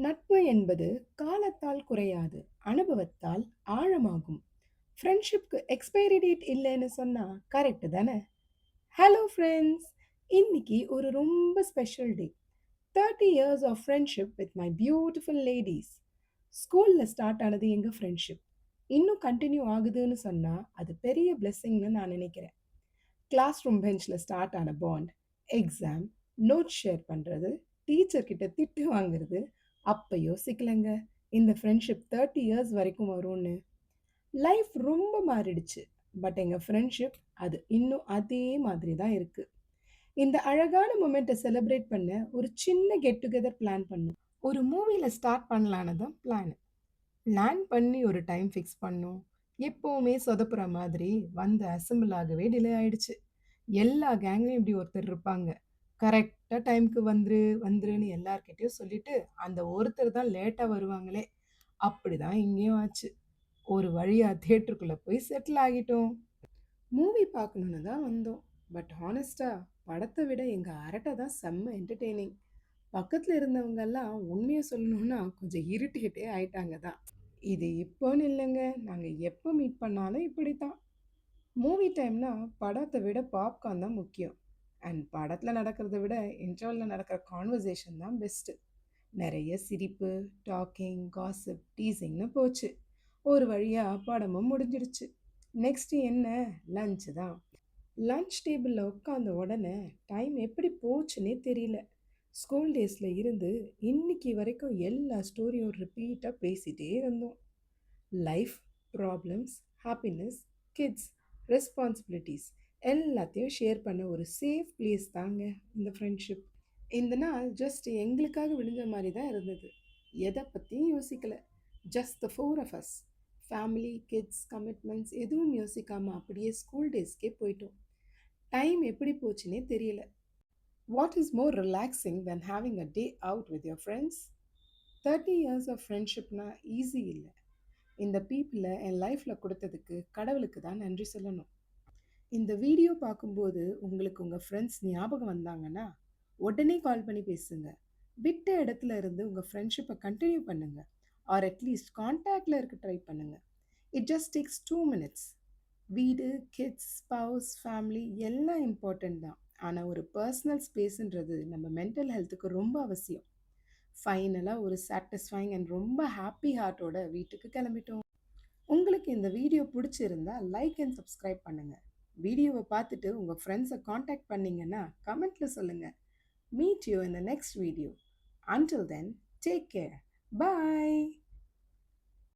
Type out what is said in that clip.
நட்பு என்பது காலத்தால் குறையாது, அனுபவத்தால் ஆழமாகும். ஃப்ரெண்ட்ஷிப்க்கு எக்ஸ்பைரி டேட் இல்லைன்னு சொன்னா கரெக்ட் தானே? Hello friends! இன்னைக்கு ஒரு ரொம்ப special day. 30 years of friendship with my beautiful ladies. ஸ்கூலில் ஸ்டார்ட் ஆனது எங்கள் ஃப்ரெண்ட்ஷிப். இன்னும் கண்டினியூ ஆகுதுன்னு சொன்னால் அது பெரிய பிளெஸ்ஸிங்னு நான் நினைக்கிறேன். கிளாஸ் ரூம் பெஞ்சில் ஸ்டார்ட் ஆன பாண்ட், எக்ஸாம், நோட் ஷேர் பண்ணுறது, டீச்சர் கிட்ட திட்டு வாங்குறது, அப்போ யோசிக்கலங்க இந்த ஃப்ரெண்ட்ஷிப் 30 இயர்ஸ் வரைக்கும் வரும்னு. லைஃப் ரொம்ப மாறிடுச்சு, பட் எங்கள் ஃப்ரெண்ட்ஷிப் அது இன்னும் அதே மாதிரி தான் இருக்குது. இந்த அழகான மூமெண்ட்டை செலிப்ரேட் பண்ண ஒரு சின்ன கெட் டுகெதர் பிளான் பண்ணோம். ஒரு மூவியில் ஸ்டார்ட் பண்ணலான்னு தான் பிளான். பிளான் பண்ணி ஒரு டைம் ஃபிக்ஸ் பண்ணோம். எப்போவுமே சொதப்புற மாதிரி வந்து அசெம்பிள் ஆகவே டிலே ஆயிடுச்சு. எல்லா கேங்லையும் இப்படி ஒருத்தர் இருப்பாங்க. கரெக்டாக டைம்க்கு வந்துரு வந்துருன்னு எல்லார்கிட்டயும் சொல்லிட்டு அந்த ஒருத்தர் தான் லேட்டாக வருவாங்களே. அப்படி தான் இங்கேயும் ஆச்சு. ஒரு வழியா தியேட்டருக்குள்ளே போய் செட்டில் ஆகிட்டோம். மூவி பார்க்கணுன்னு தான் வந்தோம். பட் ஹானஸ்டா படத்தை விட எங்கள் அரட்டை தான் செம்ம என்டர்டெய்னிங். பக்கத்தில் இருந்தவங்கெல்லாம் உண்மையை சொல்லணும்னா கொஞ்சம் இரிட்டேட்டே ஆயிட்டாங்க தான். இது இப்போன்னு இல்லைங்க, நாங்கள் எப்போ மீட் பண்ணாலும் இப்படி தான். மூவி டைம்னா படத்தை விட பாப்கார்ன் தான் முக்கியம். அண்ட் படத்தில் நடக்கிறத விட இன்டர்வலில் நடக்கிற கான்வர்சேஷன் தான் பெஸ்ட்டு. நிறைய சிரிப்பு, டாக்கிங், காசிப், டீசிங்னு போச்சு. ஒரு வழியாக படமும் முடிஞ்சிடுச்சு. நெக்ஸ்ட்டு என்ன? லஞ்சு தான். லஞ்ச் டேபிளில் உட்காந்த உடனே டைம் எப்படி போச்சுன்னே தெரியல. ஸ்கூல் டேஸில் இருந்து இன்னைக்கு வரைக்கும் எல்லா ஸ்டோரியும் ரிப்பீட்டாக பேசிகிட்டே இருந்தோம். Life, problems, happiness, kids, responsibilities எல்லாத்தையும் ஷேர் பண்ண ஒரு சேஃப் பிளேஸ் தாங்க இந்த ஃப்ரெண்ட்ஷிப். இந்த நாள் ஜஸ்ட் எங்களுக்காக விழுந்த மாதிரி தான் இருந்தது. எதை பற்றியும் யோசிக்கல. Just the four of us. Family, kids, commitments எதுவும் யோசிக்காமல் அப்படியே ஸ்கூல் டேஸ்க்கே போயிட்டோம். டைம் எப்படி போச்சுன்னே தெரியல. What is more relaxing then having a day out with your friends? 30 years of ஃப்ரெண்ட்ஷிப்னா ஈஸி இல்லை. இந்த பீப்புளை என் லைஃப்பில் கொடுத்ததுக்கு கடவுளுக்கு தான் நன்றி சொல்லணும். இந்த வீடியோ பார்க்கும்போது உங்களுக்கு உங்கள் ஃப்ரெண்ட்ஸ் ஞாபகம் வந்தாங்கன்னா உடனே கால் பண்ணி பேசுங்க. விட்ட இடத்துல இருந்து உங்கள் ஃப்ரெண்ட்ஷிப்பை கண்டினியூ பண்ணுங்க. ஆர் அட்லீஸ்ட் கான்டாக்டில் இருக்க ட்ரை பண்ணுங்க. It just takes 2 minutes. வீடு, கிட்ஸ், ஸ்பவுஸ், ஃபேமிலி எல்லாம் இம்பார்ட்டண்ட் தான். ஆனால் ஒரு பர்சனல் ஸ்பேஸுன்றது நம்ம மென்டல் ஹெல்த்துக்கு ரொம்ப அவசியம். ஃபைனலாக ஒரு சாட்டிஸ்ஃபைங் அண்ட் ரொம்ப ஹாப்பி ஹார்ட்டோட வீட்டுக்கு கிளம்பிட்டோம். உங்களுக்கு இந்த வீடியோ பிடிச்சிருந்தா லைக் அண்ட் சப்ஸ்கிரைப் பண்ணுங்கள். வீடியோவை பார்த்துட்டு உங்கள் ஃப்ரெண்ட்ஸை காண்டாக்ட் பண்ணிங்கன்னா கமெண்ட்டில் சொல்லுங்கள். Meet you in the next video. Until then, take care. Bye.